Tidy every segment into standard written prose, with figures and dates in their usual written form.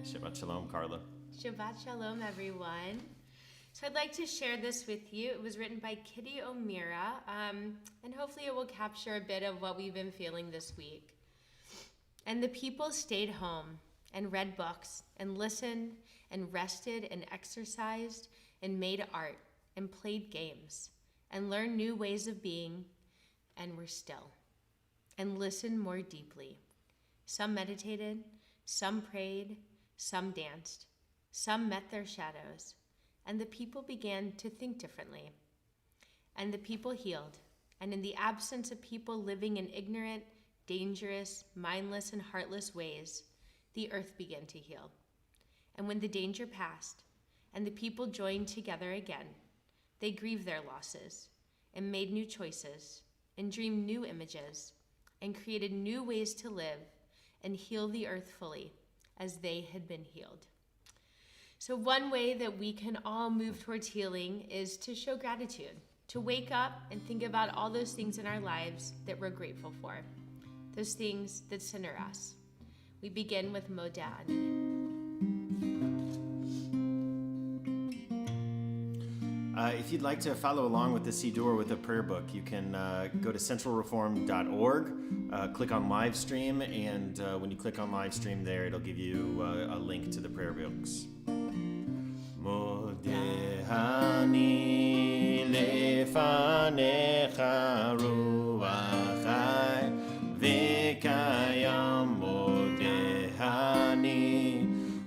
Shabbat Shalom, Carla. Shabbat Shalom, everyone. So I'd like to share this with you. It was written by Kitty O'Meara, and hopefully it will capture a bit of what we've been feeling this week. And the people stayed home and read books and listened and rested and exercised and made art and played games and learned new ways of being and were still and listened more deeply. Some meditated, some prayed, some danced, some met their shadows, and the people began to think differently. And the people healed, and in the absence of people living in ignorant, dangerous, mindless, and heartless ways, the earth began to heal. And when the danger passed, and the people joined together again, they grieved their losses, and made new choices, and dreamed new images, and created new ways to live, and heal the earth fully, as they had been healed. So one way that we can all move towards healing is to show gratitude, to wake up and think about all those things in our lives that we're grateful for, those things that center us. We begin with Modeh Ani. If you'd like to follow along with the Siddur with a prayer book, you can go to centralreform.org, click on live stream, and when you click on live stream there, it'll give you a link to the prayer books. Modeh Ani lefanecha ruach chai v'kayam Modeh Ani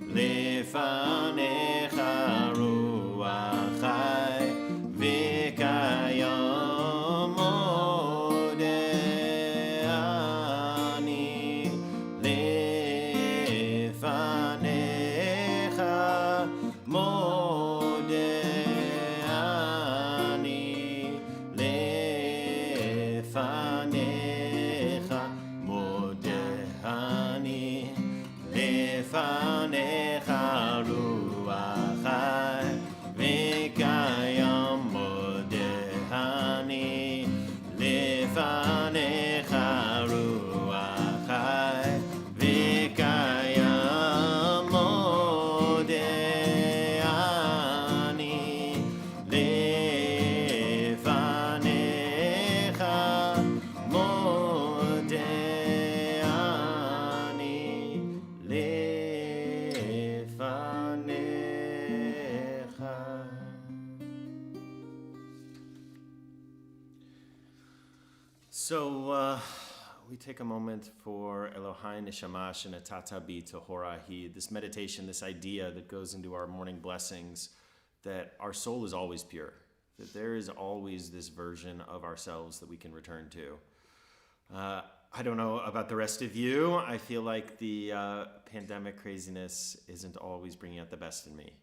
lefanecha ruach chai v'kayam Modeh Ani lefanecha Modeh Ani lefanecha Modeh Ani lefanecha ruach chai v'kayam Modeh Ani lefanecha ruach chai v'kayam Modeh Ani lefanecha Modeh Ani lefanecha. So we take a moment for Elohai Neshama Shenatata Bi Tohorahi, this meditation, this idea that goes into our morning blessings, that our soul is always pure, that there is always this version of ourselves that we can return to. I don't know about the rest of you. I feel like the pandemic craziness isn't always bringing out the best in me.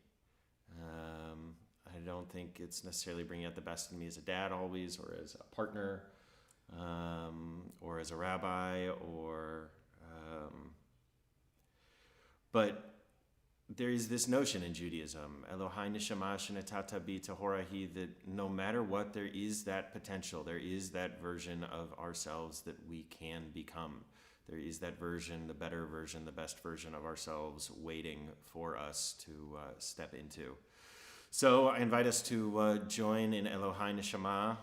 I don't think it's necessarily bringing out the best in me as a dad always, or as a partner, or as a rabbi, but there is this notion in Judaism, Elohai Neshama Shenatata Bi Tohorahi, that no matter what, there is that potential, there is that version of ourselves that we can become. There is that version, the better version, the best version of ourselves waiting for us to step into. So I invite us to join in Elohai Neshama.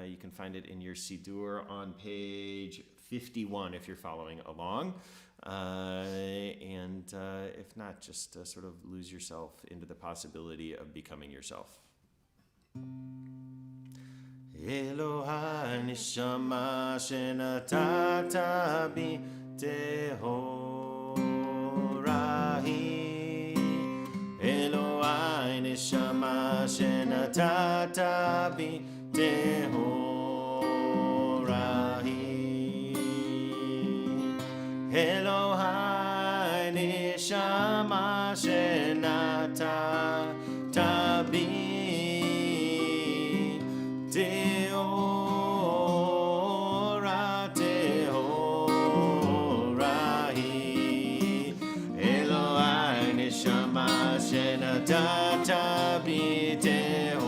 You can find it in your Siddur on page 51 if you're following along. And if not, just sort of lose yourself into the possibility of becoming yourself. Elohai Neshama Shenatata Bi Tehorahi neshama shenatata bi tehorahi. Elohai neshama shenatata bi tehorahi. Elohai neshama shenatata bi tehorahi.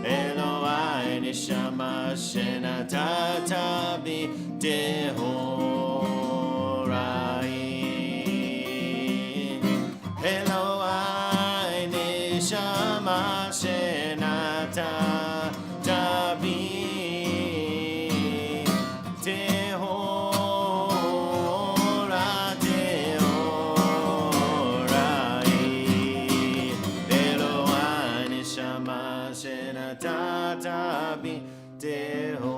Elohai neshama shenatata bi tehorahi. Elohai neshama shenatata bi tehorahi. Elohai neshama shenatata bi tehorahi.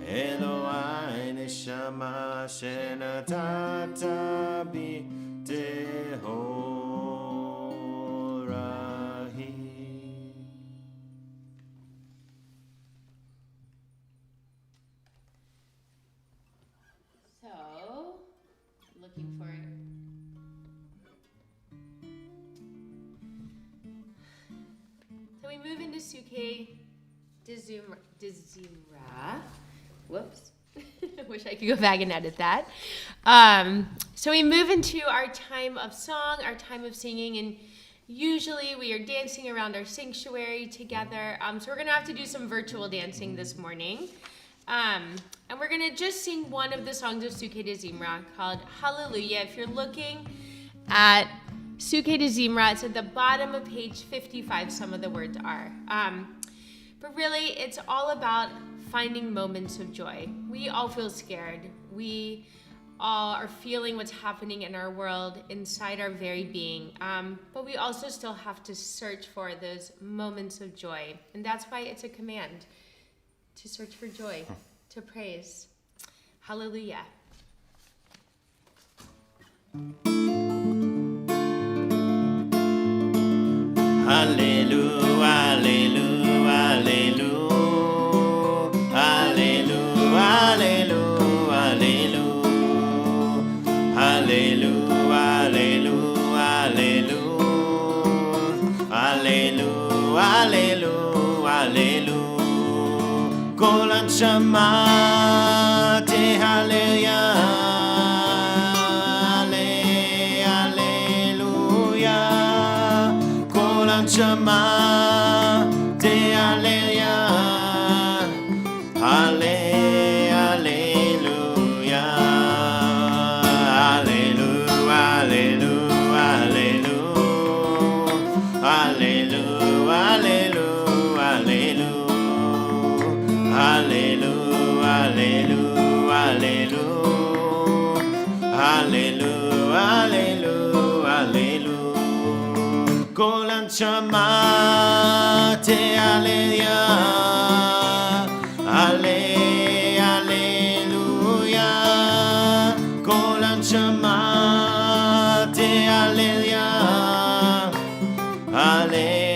Elohai neshama shenatata bi tehorahi. So, looking for it. So we move into Sukkah Dezimra. Whoops. Wish I could go back and edit that. So we move into our time of song, our time of singing, and usually we are dancing around our sanctuary together. So we're going to have to do some virtual dancing this morning. And we're going to just sing one of the songs of Sukkah Dezimra called Hallelujah. If you're looking at Sukkah Dezimra, it's at the bottom of page 55, some of the words are. But really, it's all about finding moments of joy. We all feel scared. We all are feeling what's happening in our world inside our very being. But we also still have to search for those moments of joy. And that's why it's a command to search for joy, to praise. Hallelujah. Hallelujah, hallelujah, hallelujah, hallelujah, hallelujah, hallelujah, hallelujah, hallelujah, hallelujah, hallelujah. Kol הנשמה תהלליה, הללויה. כל הנשמה תהלליה, הללויה. הללויה, הללויה, הללויה, הללויה, הללויה, הללויה, הללויה. כל הנשמה תהלליה, הללויה. כל הנשמה תהלליה, הללויה.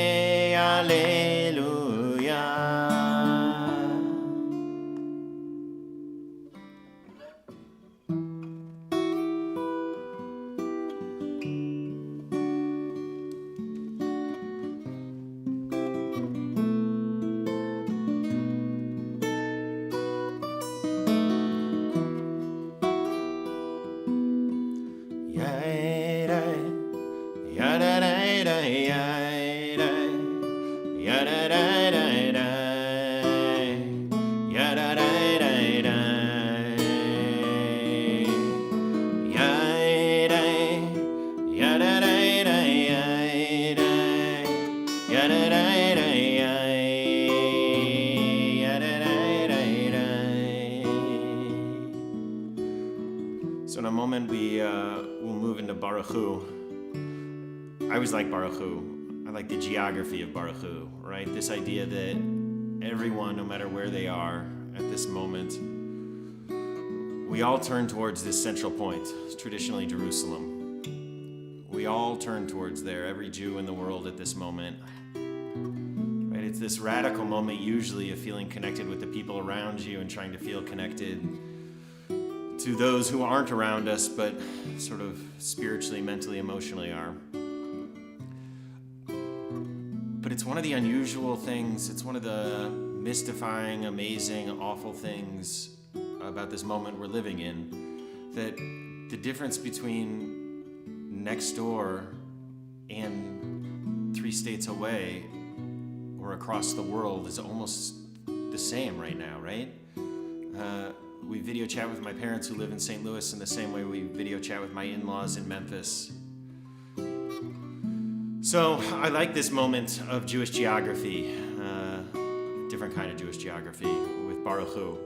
So in a moment we'll move into Baruch Hu. I always like Baruch Hu. I like the geography of Baruch Hu, right? This idea that everyone, no matter where they are at this moment, we all turn towards this central point, traditionally Jerusalem. We all turn towards there, every Jew in the world at this moment. Right? It's this radical moment usually of feeling connected with the people around you and trying to feel connected to those who aren't around us, but sort of spiritually, mentally, emotionally are. But it's one of the unusual things, it's one of the mystifying, amazing, awful things about this moment we're living in, that the difference between next door and 3 states away or across the world is almost the same right now, right? We video chat with my parents who live in St. Louis in the same way we video chat with my in-laws in Memphis. So I like this moment of Jewish geography, different kind of Jewish geography with Baruch Hu.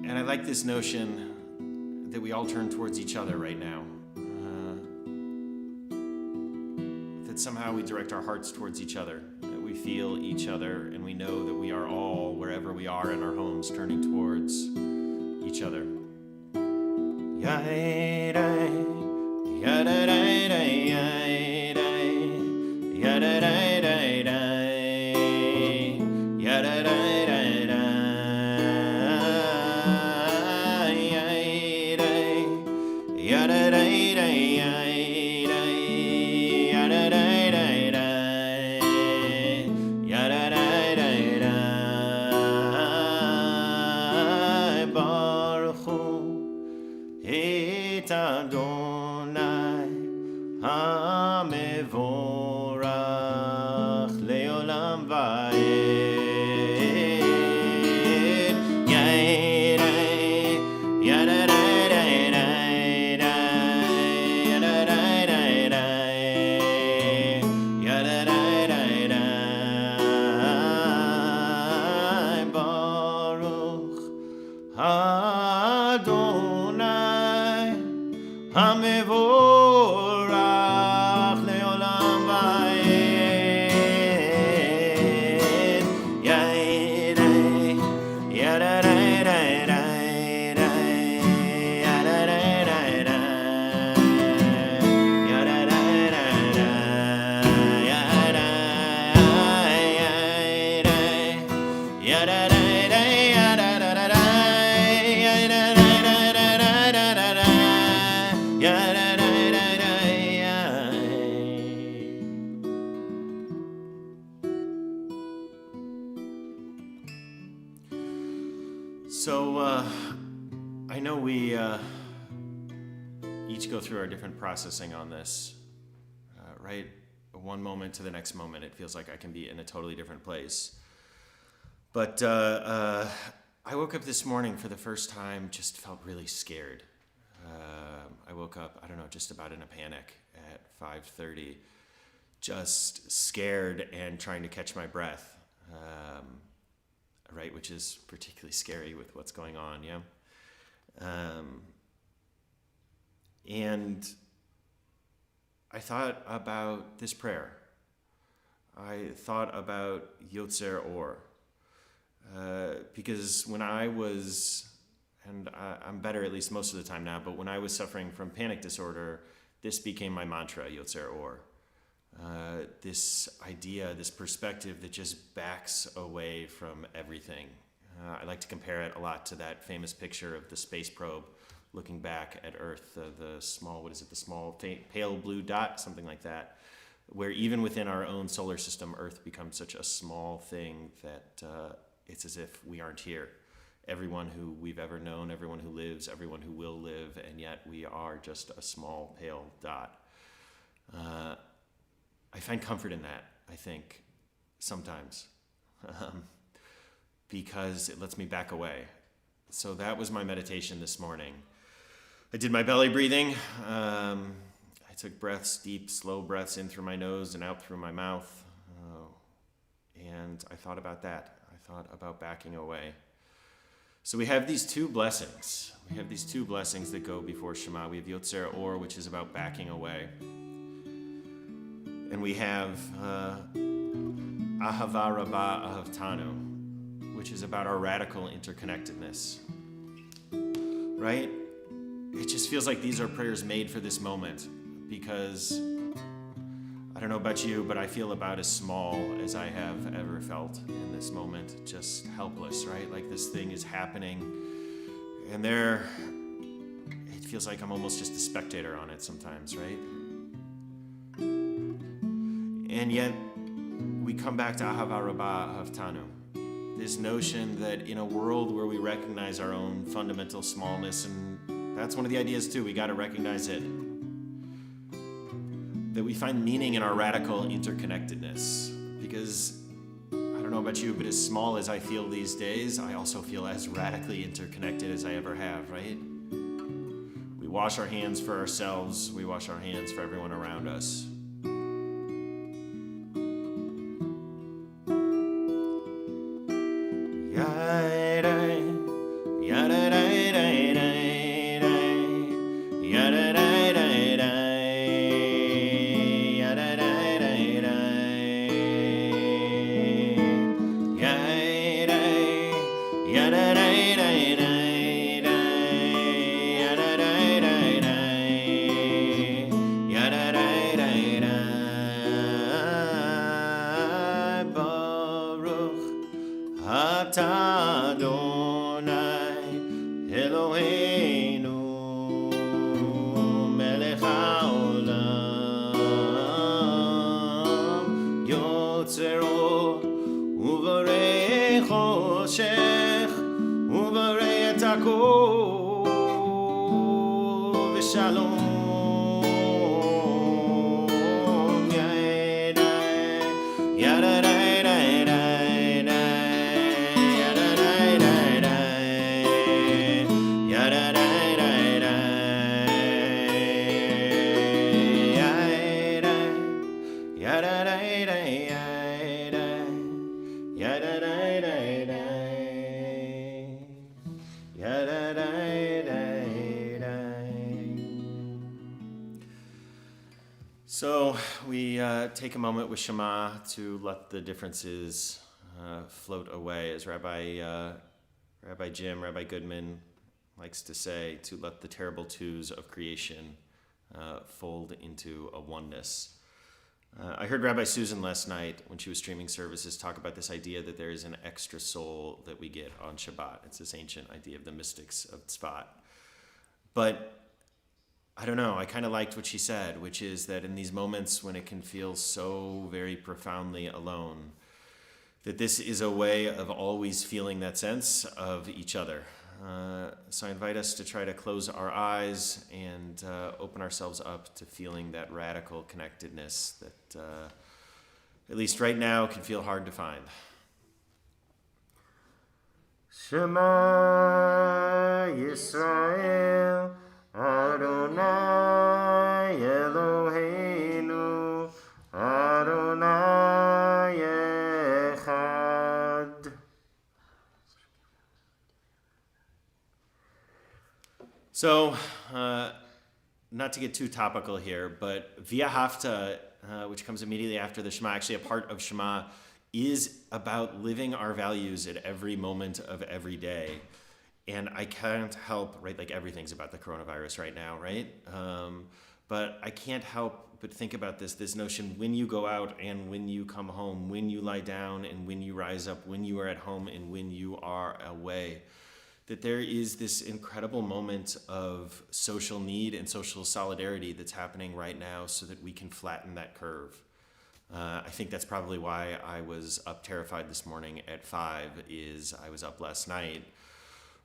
And I like this notion that we all turn towards each other right now. That somehow we direct our hearts towards each other, that we feel each other, and we know that we are all, wherever we are in our homes, turning towards each other. So I know we each go through our different processing on this, right? One moment to the next moment, it feels like I can be in a totally different place. But I woke up this morning for the first time, just felt really scared. I woke up, I don't know, just about in a panic at 5:30, just scared and trying to catch my breath, right, which is particularly scary with what's going on, yeah? And I thought about this prayer. I thought about Yotzer Or. Because when I was, and I'm better at least most of the time now, but when I was suffering from panic disorder, this became my mantra, Yotzer Or. This idea, this perspective that just backs away from everything. I like to compare it a lot to that famous picture of the space probe looking back at Earth, the small, what is it, the small pale blue dot, something like that, where even within our own solar system, Earth becomes such a small thing that it's as if we aren't here. Everyone who we've ever known, everyone who lives, everyone who will live, and yet we are just a small pale dot. I find comfort in that, I think, sometimes, because it lets me back away. So that was my meditation this morning. I did my belly breathing. I took breaths, deep, slow breaths in through my nose and out through my mouth. And I thought about that. I thought about backing away. So we have these two blessings. We have these two blessings that go before Shema. We have Yotzer Or, which is about backing away. And we have Ahava Rabbah Ahavtanu, which is about our radical interconnectedness. right? It just feels like these are prayers made for this moment, because I don't know about you, but I feel about as small as I have ever felt in this moment, just helpless, right? Like this thing is happening, and it feels like I'm almost just a spectator on it sometimes, right? And yet, we come back to Ahava Rabbah Havtanu, this notion that in a world where we recognize our own fundamental smallness, and that's one of the ideas too, we got to recognize it, that we find meaning in our radical interconnectedness. Because I don't know about you, but as small as I feel these days, I also feel as radically interconnected as I ever have, right? We wash our hands for ourselves, we wash our hands for everyone around us. So we take a moment with Shema to let the differences float away, as Rabbi Goodman likes to say, to let the terrible twos of creation fold into a oneness. I heard Rabbi Susan last night when she was streaming services talk about this idea that there is an extra soul that we get on Shabbat. It's this ancient idea of the mystics of Tzfat. But I don't know, I kind of liked what she said, which is that in these moments when it can feel so very profoundly alone, that this is a way of always feeling that sense of each other. So I invite us to try to close our eyes and open ourselves up to feeling that radical connectedness that, at least right now, can feel hard to find. Shema Yisrael Adonai Eloheinu Adonai Echad. So, not to get too topical here, but V'ahavta, which comes immediately after the Shema, actually a part of Shema, is about living our values at every moment of every day. And I can't help, right, like everything's about the coronavirus right now, right? But I can't help but think about this notion, when you go out and when you come home, when you lie down and when you rise up, when you are at home and when you are away, that there is this incredible moment of social need and social solidarity that's happening right now so that we can flatten that curve. I think that's probably why I was up terrified this morning at 5, is I was up last night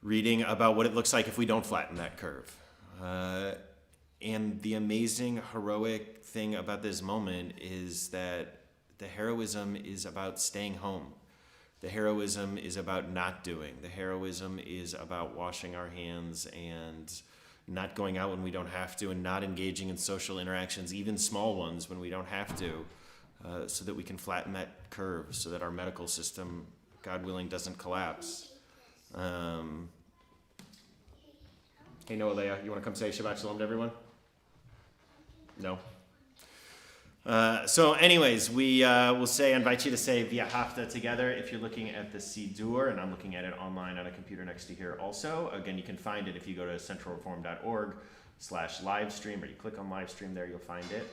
reading about what it looks like if we don't flatten that curve. And the amazing, heroic thing about this moment is that the heroism is about staying home. The heroism is about not doing. The heroism is about washing our hands and not going out when we don't have to, and not engaging in social interactions, even small ones, when we don't have to, so that we can flatten that curve, so that our medical system, God willing, doesn't collapse. Hey, Noah, Leah, you want to come say Shabbat Shalom to everyone? No? So anyways, we will invite you to say V'ahavta together if you're looking at the Sidur, and I'm looking at it online on a computer next to here also. Again, you can find it if you go to centralreform.org/livestream, or you click on livestream there, you'll find it.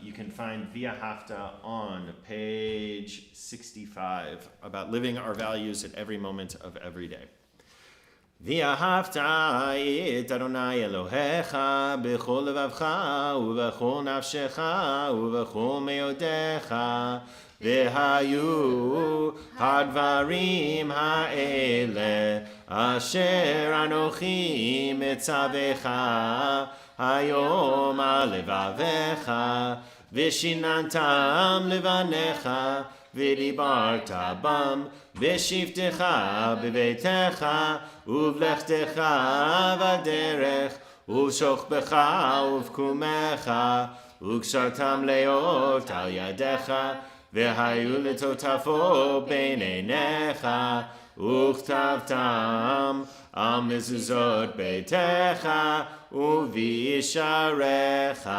You can find V'ahavta on page 65, about living our values at every moment of every day. ואהבת את אדוני אלוהיך בכל לבבך ובכל נפשך ובכל מאודיך והיו הדברים האלה אשר אנוכי מצווך היום על לבביך ושיננתם לבניך ודיברת בם בשבתך בביתך ובלכתך בדרך ובשוכבך ובקומך וקשרתם להיות על ידיך והיו לטוטפו בין עיניך וכתבתם על מזוזות ביתך ובישעריך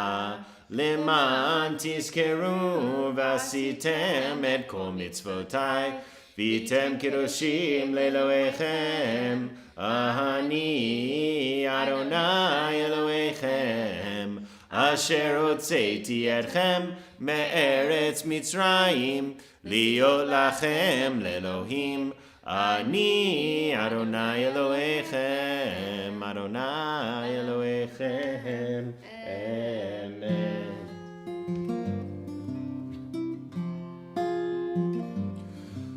למען תזכרו ועשיתם את כל מצוותיי והייתם קדושים לאלוהיכם אני אדוני אלוהיכם אשר הוצאתי אתכם מארץ מצרים להיות לכם לאלוהים אני אדוני אלוהיכם אדוני אלוהיכם אמן.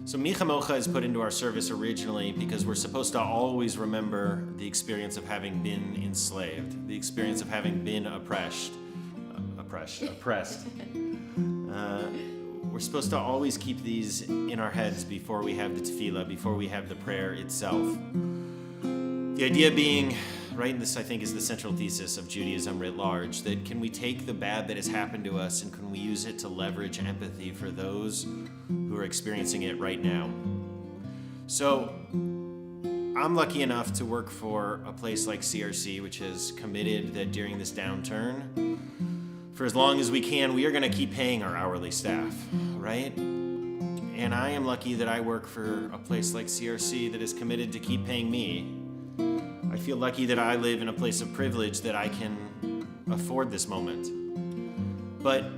So Mi Chamocha is put into our service originally because we're supposed to always remember the experience of having been enslaved, the experience of having been oppressed. We're supposed to always keep these in our heads before we have the tefillah, before we have the prayer itself. The idea being, right, and this I think is the central thesis of Judaism writ large, that can we take the bad that has happened to us and can we use it to leverage empathy for those who are experiencing it right now? So I'm lucky enough to work for a place like CRC, which has committed that during this downturn, for as long as we can, we are going to keep paying our hourly staff, right? And I am lucky that I work for a place like CRC that is committed to keep paying me. I feel lucky that I live in a place of privilege that I can afford this moment. But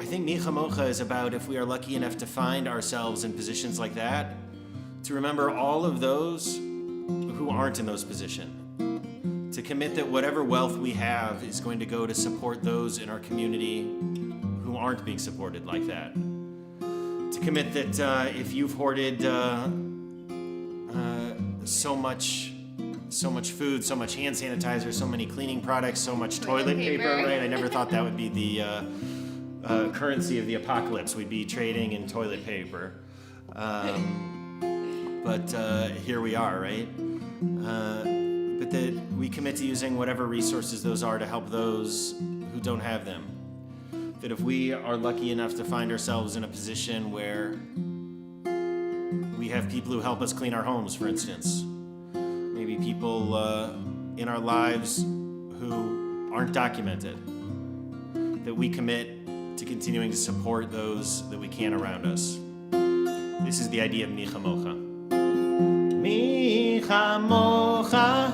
I think Mi Chamocha is about, if we are lucky enough to find ourselves in positions like that, to remember all of those who aren't in those positions. To commit that whatever wealth we have is going to go to support those in our community who aren't being supported like that. To commit that if you've hoarded so much food, so much hand sanitizer, so many cleaning products, so much toilet paper, right? I never thought that would be the currency of the apocalypse. We'd be trading in toilet paper. But here we are, right? But that we commit to using whatever resources those are to help those who don't have them. That if we are lucky enough to find ourselves in a position where we have people who help us clean our homes, for instance, maybe people in our lives who aren't documented, that we commit to continuing to support those that we can around us. This is the idea of Mi Chamocha. Mi Chamocha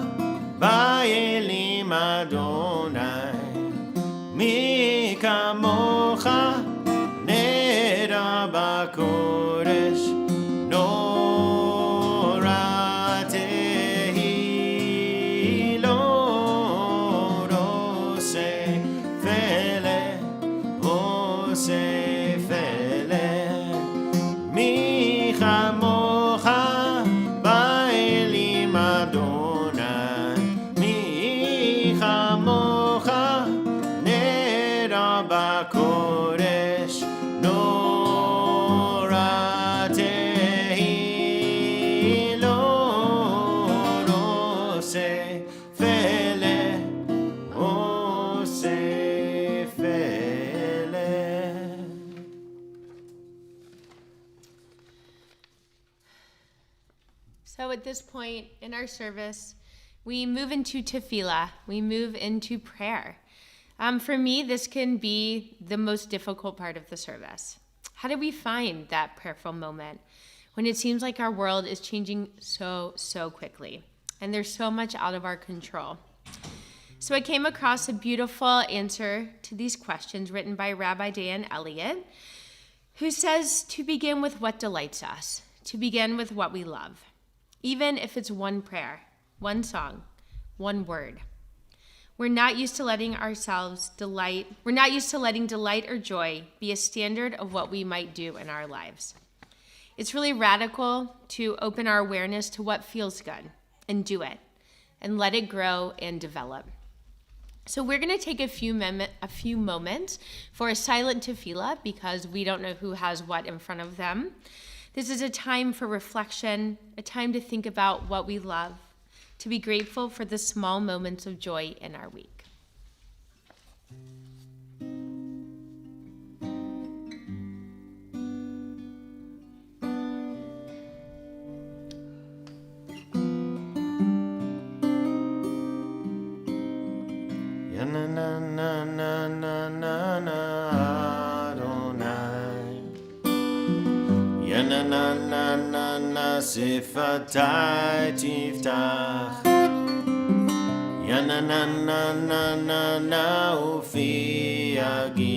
Ba'elim Adonai Mi Kamocha Neda B'Kodesh Noratehi Lo Ose Fele Ose Fele Mi Chamocha Ba'elim Adonai Mi Chamocha Neda B'Kodesh Noratehi Lo Ose Fele Ose Fele. So at this point in our service, we move into tefillah. We move into prayer. For me, this can be the most difficult part of the service. How do we find that prayerful moment when it seems like our world is changing so quickly and there's so much out of our control? So I came across a beautiful answer to these questions written by Rabbi Dan Elliott, who says to begin with what delights us, to begin with what we love, even if it's one prayer, one song, one word. We're not used to letting delight or joy be a standard of what we might do in our lives. It's really radical to open our awareness to what feels good and do it and let it grow and develop. So we're going to take a few moments for a silent tefillah because we don't know who has what in front of them. This is a time for reflection, a time to think about what we love, to be grateful for the small moments of joy in our week. Sifatai tiftach, yana na na na na na ufi agi.